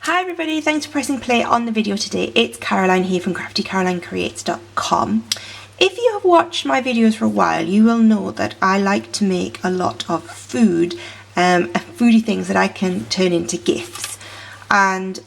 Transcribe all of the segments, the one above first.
Hi everybody, thanks for pressing play on the video today. It's Caroline here from craftycarolinecreates.com. If you have watched my videos for a while, you will know that I like to make a lot of food, foodie things that I can turn into gifts. And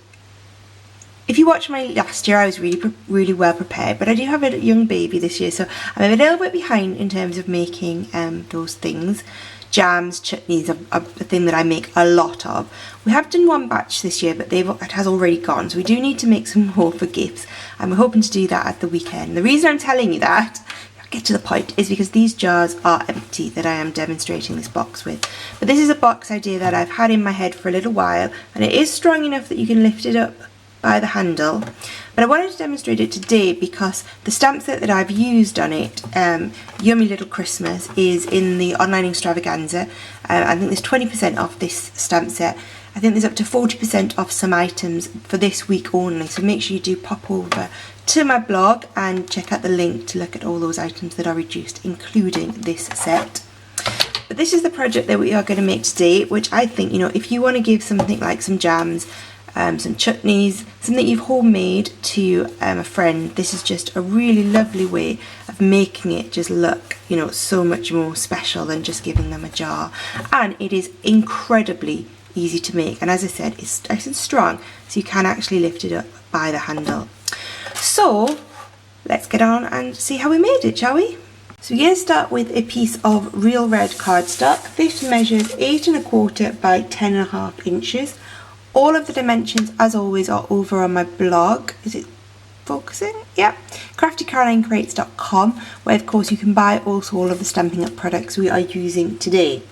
if you watched my last year, I was really well prepared, but I do have a young baby this year, so I'm a little bit behind in terms of making those things. Jams, chutneys are a thing that I make a lot of. We have done one batch this year, but it has already gone, so we do need to make some more for gifts, and we're hoping to do that at the weekend. The reason I'm telling you that, I'll get to the point, is because these jars are empty that I am demonstrating this box with. But this is a box idea that I've had in my head for a little while, and it is strong enough that you can lift it up by the handle, but I wanted to demonstrate it today because the stamp set that I've used on it, Yummy Little Christmas, is in the online extravaganza. I think there's 20% off this stamp set. I think there's up to 40% off some items for this week only, so make sure you do pop over to my blog and check out the link to look at all those items that are reduced, including this set. But this is the project that we are going to make today, which I think, if you want to give something like some jams, some chutneys, something you've homemade to a friend, this is just a really lovely way of making it just look, so much more special than just giving them a jar. And it is incredibly easy to make, and as I said, it's nice and strong, so you can actually lift it up by the handle. So let's get on and see how we made it, shall we? So we're going to start with a piece of real red cardstock. This measures 8 1/4 by 10.5 inches. All of the dimensions, as always, are over on my blog. Is it focusing? Yeah. craftycarolinecreates.com, where of course you can buy also all of the Stampin' Up products we are using today.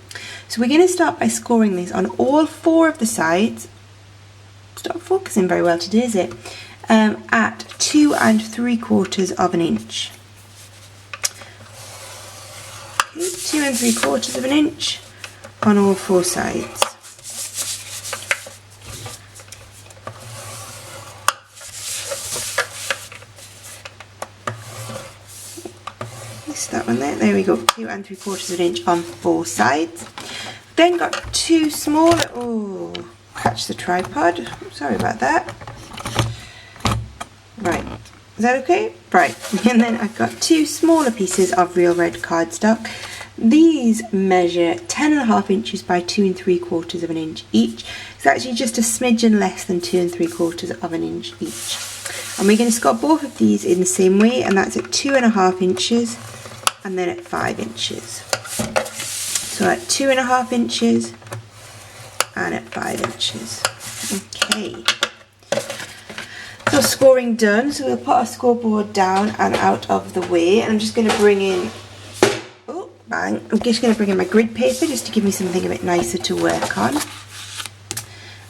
So we're going to start by scoring this on all 4 of the sides. It's not focusing very well today, is it? At 2 3/4 of an inch. Okay, 2 3/4 of an inch on all 4 sides. That one there we go, 2 3/4 of an inch on 4 sides. Then got 2 smaller, catch the tripod, sorry about that. Right, is that okay? Right, and then I've got 2 smaller pieces of real red cardstock. These measure 10 1/2 inches by 2 3/4 of an inch each. It's actually just a smidgen less than 2 3/4 of an inch each. And we're going to score both of these in the same way, and that's at 2 1/2 inches. And then at 5 inches. So at 2 1/2 inches and at 5 inches. Okay. So scoring done. So we'll put our scoreboard down and out of the way. And I'm just going to bring in, I'm just going to bring in my grid paper just to give me something a bit nicer to work on.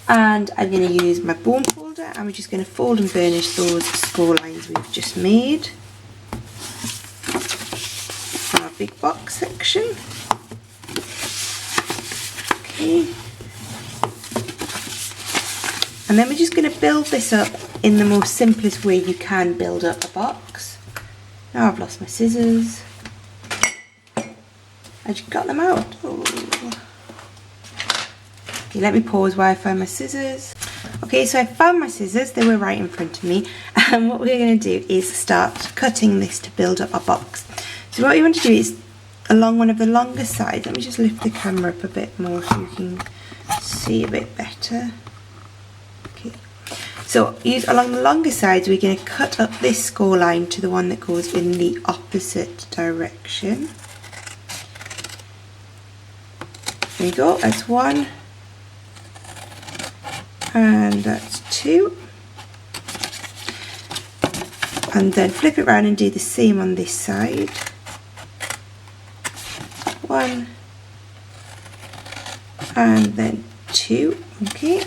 And I'm going to use my bone folder, and we're just going to fold and burnish those score lines we've just made. Big box section. Okay. And then we're just going to build this up in the most simplest way you can build up a box. Now I've lost my scissors. I just got them out. Okay, let me pause while I find my scissors. Okay, so I found my scissors, they were right in front of me, and what we're going to do is start cutting this to build up our box. So what you want to do is, along one of the longer sides, let me just lift the camera up a bit more so you can see a bit better. Okay, so along the longer sides, we're going to cut up this score line to the one that goes in the opposite direction. There you go, that's 1, and that's 2. And then flip it around and do the same on this side. 1 and then 2. Okay,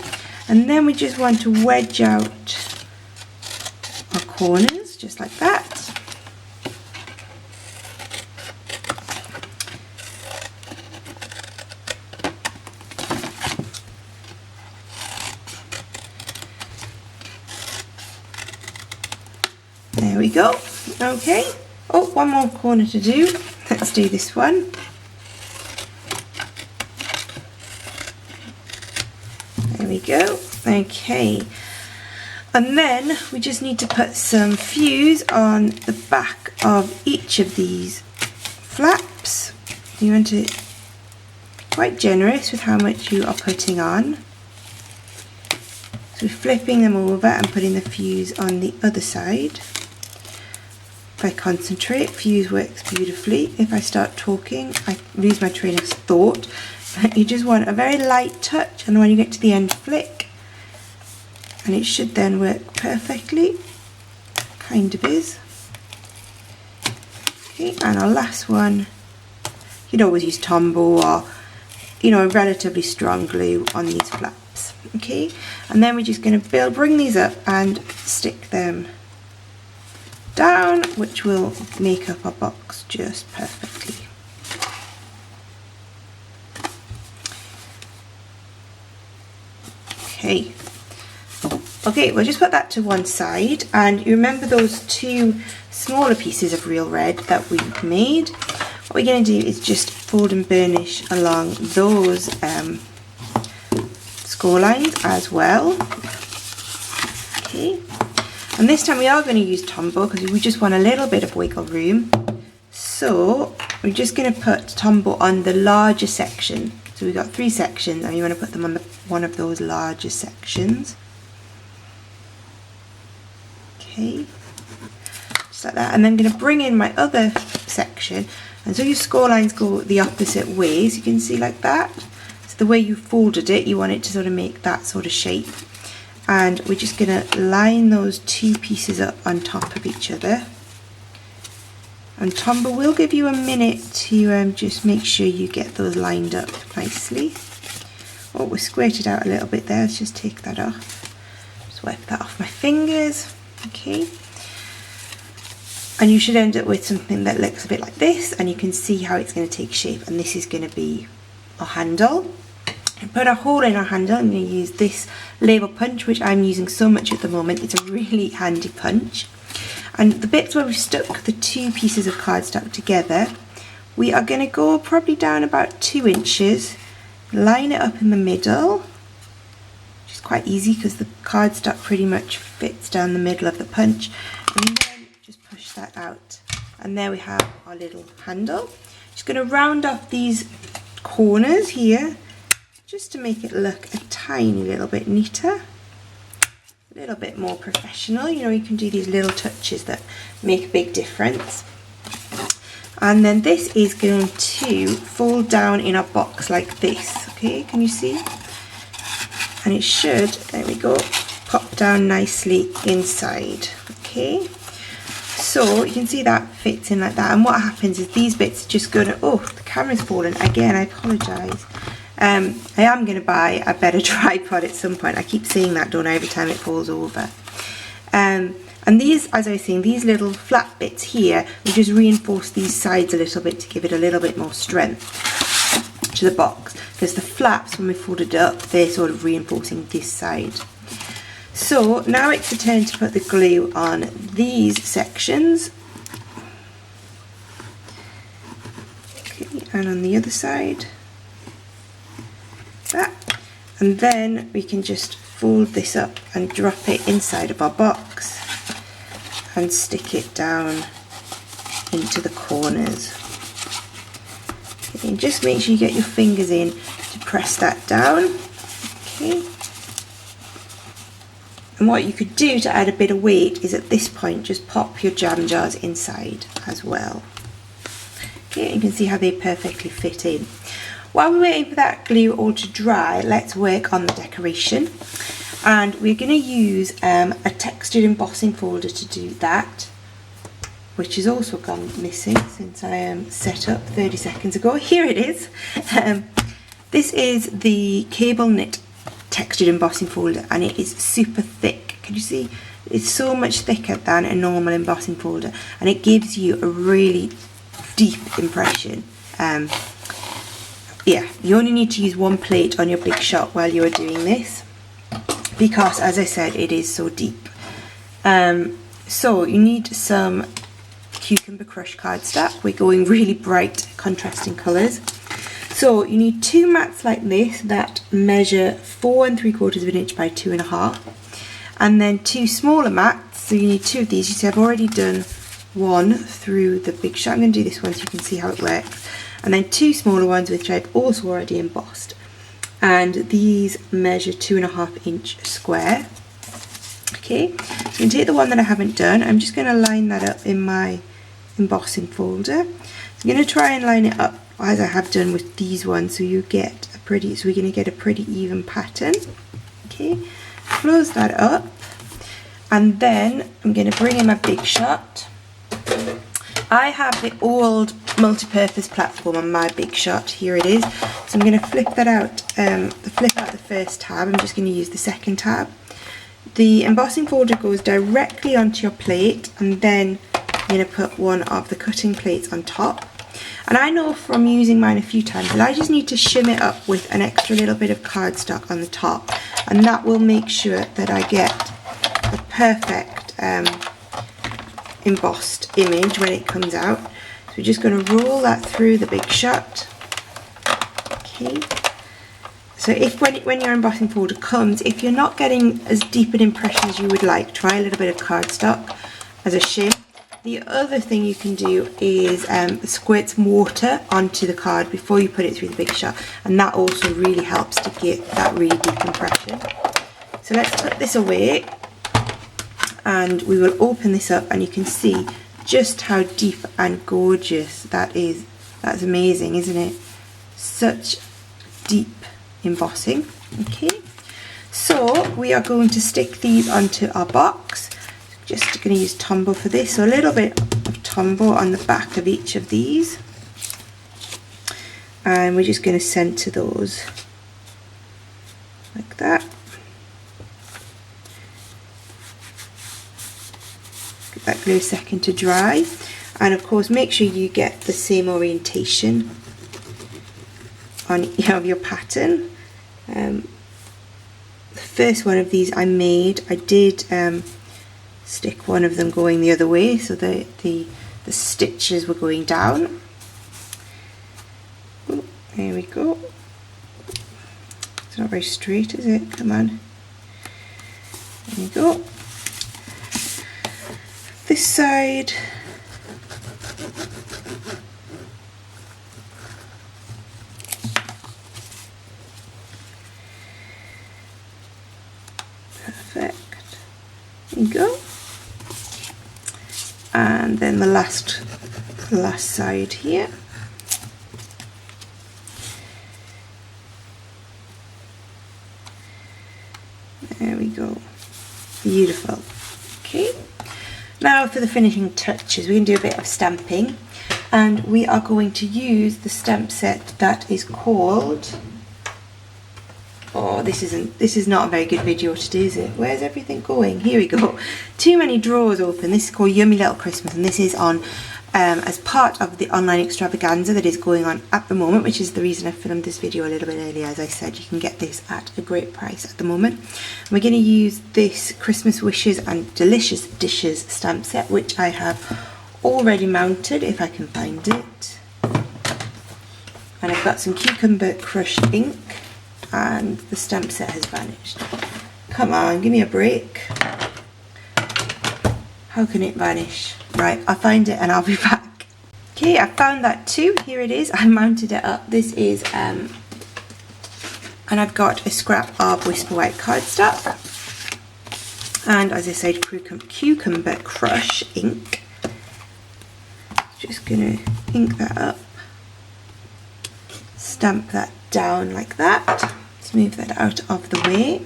and then we just want to wedge out our corners just like that. There we go. Okay, one more corner to do. Let's do this one. There we go. Okay. And then we just need to put some fuse on the back of each of these flaps. You want to be quite generous with how much you are putting on. So we're flipping them over and putting the fuse on the other side. If I concentrate, fuse works beautifully. If I start talking, I lose my train of thought. But you just want a very light touch, and when you get to the end, flick. And it should then work perfectly. Kind of is. Okay, and our last one, you'd always use Tombow or, you know, a relatively strong glue on these flaps. Okay, and then we're just going to bring these up and stick them down, which will make up our box just perfectly. Okay, we'll just put that to one side, and you remember those two smaller pieces of real red that we made? What we're going to do is just fold and burnish along those score lines as well. Okay, and this time we are going to use Tombow because we just want a little bit of wiggle room. So we're just going to put Tombow on the larger section. So we've got 3 sections, and you want to put them on one of those larger sections. Okay, just like that. And then I'm going to bring in my other section, and so your score lines go the opposite way, so you can see like that. So the way you folded it, you want it to sort of make that sort of shape. And we're just going to line those 2 pieces up on top of each other. And Tombow will give you a minute to just make sure you get those lined up nicely. Oh, we squirted out a little bit there. Let's just take that off. Just wipe that off my fingers. Okay. And you should end up with something that looks a bit like this, and you can see how it's going to take shape. And this is going to be our handle. And put a hole in our handle. I'm going to use this label punch, which I'm using so much at the moment. It's a really handy punch. And the bits where we've stuck the 2 pieces of cardstock together, we are going to go probably down about 2 inches, line it up in the middle, which is quite easy because the cardstock pretty much fits down the middle of the punch, and then just push that out. And there we have our little handle. Just going to round off these corners here, just to make it look a tiny little bit neater. A little bit more professional. You know, you can do these little touches that make a big difference. And then this is going to fold down in our box like this. Okay, can you see? And it should, there we go, pop down nicely inside. Okay, so you can see that fits in like that. And what happens is these bits just go to, oh, the camera's fallen again, I apologise. I am going to buy a better tripod at some point. I keep saying that, don't I, every time it falls over. And these, as I was saying, these little flat bits here, we just reinforce these sides a little bit to give it a little bit more strength to the box. Because the flaps, when we fold it up, they're sort of reinforcing this side. So now it's the turn to put the glue on these sections. Okay, and on the other side. That, and then we can just fold this up and drop it inside of our box and stick it down into the corners. Okay, and just make sure you get your fingers in to press that down. Okay. And what you could do to add a bit of weight is at this point just pop your jam jars inside as well. Okay, you can see how they perfectly fit in. While we're waiting for that glue all to dry, let's work on the decoration. And we're going to use a textured embossing folder to do that, which has also gone missing since I set up 30 seconds ago. Here it is. This is the cable knit textured embossing folder, and it is super thick. Can you see? It's so much thicker than a normal embossing folder, and it gives you a really deep impression. Yeah, you only need to use 1 plate on your big shot while you are doing this, because as I said, it is so deep. So you need some cucumber crush cardstock. We're going really bright contrasting colours. So you need 2 mats like this that measure 4 3/4 inch by 2.5, and then 2 smaller mats. So you need 2 of these. You see I've already done one through the big shot. I'm going to do this one so you can see how it works, and then 2 smaller ones which I've also already embossed, and these measure 2.5 inch square. Okay, so I'm going to take the one that I haven't done. I'm just going to line that up in my embossing folder. So I'm going to try and line it up as I have done with these ones, so you get a pretty, so we're going to get a pretty even pattern. Okay, close that up, and then I'm going to bring in my big shot. I have the old multi-purpose platform on my big shot. Here it is. So I'm going to flip that out, flip out the first tab. I'm just going to use the second tab. The embossing folder goes directly onto your plate, and then I'm going to put one of the cutting plates on top. And I know from using mine a few times that I just need to shim it up with an extra little bit of cardstock on the top, and that will make sure that I get a perfect embossed image when it comes out. So we're just going to roll that through the big shot. Okay. So if when your embossing folder comes, if you're not getting as deep an impression as you would like, try a little bit of cardstock as a shim. The other thing you can do is squirt some water onto the card before you put it through the big shot, and that also really helps to get that really deep impression. So let's put this away, and we will open this up, and you can see just how deep and gorgeous that is. That's amazing, isn't it? Such deep embossing. Okay, so we are going to stick these onto our box. Just going to use Tombow for this, so a little bit of Tombow on the back of each of these, and we're just going to centre those like that. Give that glue a second to dry, and of course make sure you get the same orientation on your pattern. The first one of these I did stick one of them going the other way, so the stitches were going down. Oh, there we go. It's not very straight, is it? Come on. There we go. This side. Perfect. There you go. And then the last side here. There we go. Beautiful. Okay. Now for the finishing touches, we're going to do a bit of stamping, and we are going to use the stamp set that is called, oh, this is not a very good video today, is it? Where's everything going? Here we go. Too many drawers open. This is called Yummy Little Christmas, and this is on as part of the online extravaganza that is going on at the moment, which is the reason I filmed this video a little bit earlier. As I said, you can get this at a great price at the moment. And we're going to use this Christmas Wishes and Delicious Dishes stamp set, which I have already mounted, if I can find it. And I've got some cucumber crush ink, and the stamp set has vanished. Come on, give me a break. How can it vanish? Right, I'll find it and I'll be back. Okay, I found that too. Here it is. I mounted it up. This is, and I've got a scrap of Whisper White cardstock. And as I said, cucumber crush ink. Just gonna ink that up. Stamp that down like that. Let's move that out of the way.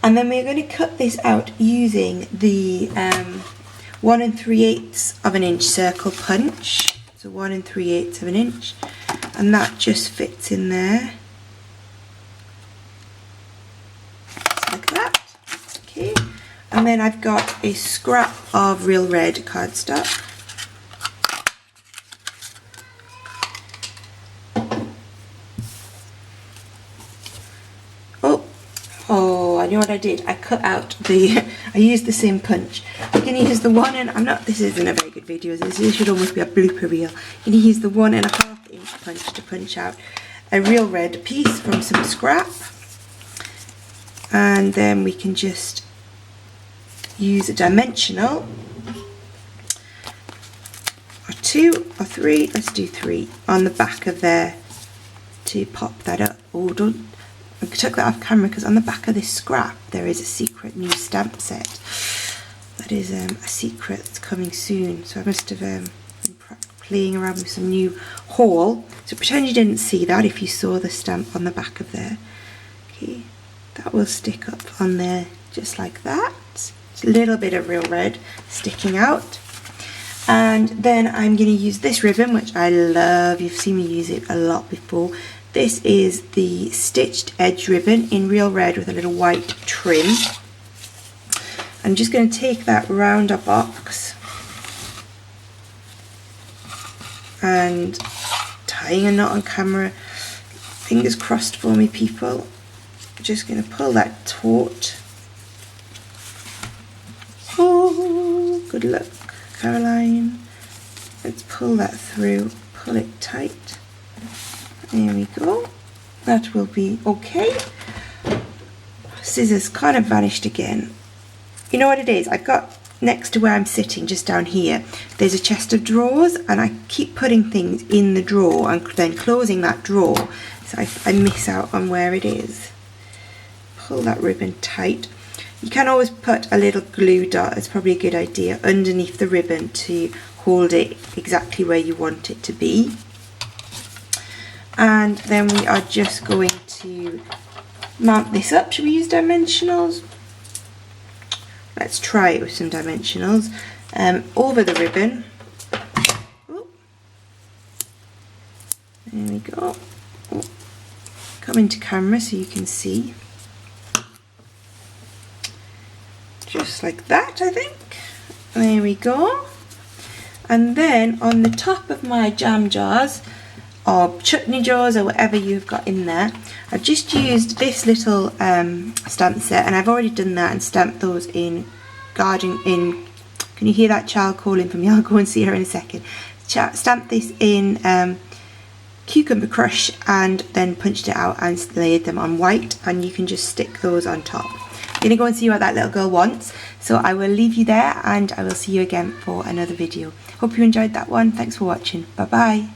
And then we're going to cut this out using the 1 3/8 of an inch circle punch. So 1 3/8 of an inch, and that just fits in there. Just like that. Okay. And then I've got a scrap of real red cardstock. Oh, I know what I did. I cut out I used the same punch. I'm going to use the 1 and, this isn't a very good video, this should almost be a blooper reel. I'm going to use the 1 1/2 inch punch to punch out a real red piece from some scrap, and then we can just use a dimensional, or 2 or 3, let's do 3 on the back of there to pop that up. Oh, I took that off camera because on the back of this scrap there is a secret new stamp set. That is a secret that's coming soon, so I must have been playing around with some new haul. So pretend you didn't see that if you saw the stamp on the back of there. Okay, that will stick up on there just like that. It's a little bit of real red sticking out. And then I'm going to use this ribbon, which I love. You've seen me use it a lot before. This is the stitched edge ribbon in real red with a little white trim. I'm just going to take that round a box and tying a knot on camera. Fingers crossed for me, people. Just going to pull that taut. Oh, good luck, Caroline. Let's pull that through, pull it tight. There we go. That will be okay. Scissors kind of vanished again. You know what it is? I've got next to where I'm sitting, just down here, there's a chest of drawers, and I keep putting things in the drawer and then closing that drawer, so I miss out on where it is. Pull that ribbon tight. You can always put a little glue dot, it's probably a good idea, underneath the ribbon to hold it exactly where you want it to be. And then we are just going to mount this up. Should we use dimensionals? Let's try it with some dimensionals. Over the ribbon. Oh. There we go. Oh. Come into camera so you can see. Just like that, I think. There we go. And then on the top of my jam jars, or chutney jars, or whatever you've got in there, I've just used this little stamp set, and I've already done that and stamped those in can you hear that child calling for me? I'll go and see her in a second. Stamped this in cucumber crush and then punched it out and layered them on white, and you can just stick those on top. I'm going to go and see what that little girl wants, so I will leave you there and I will see you again for another video. Hope you enjoyed that one. Thanks for watching. Bye bye.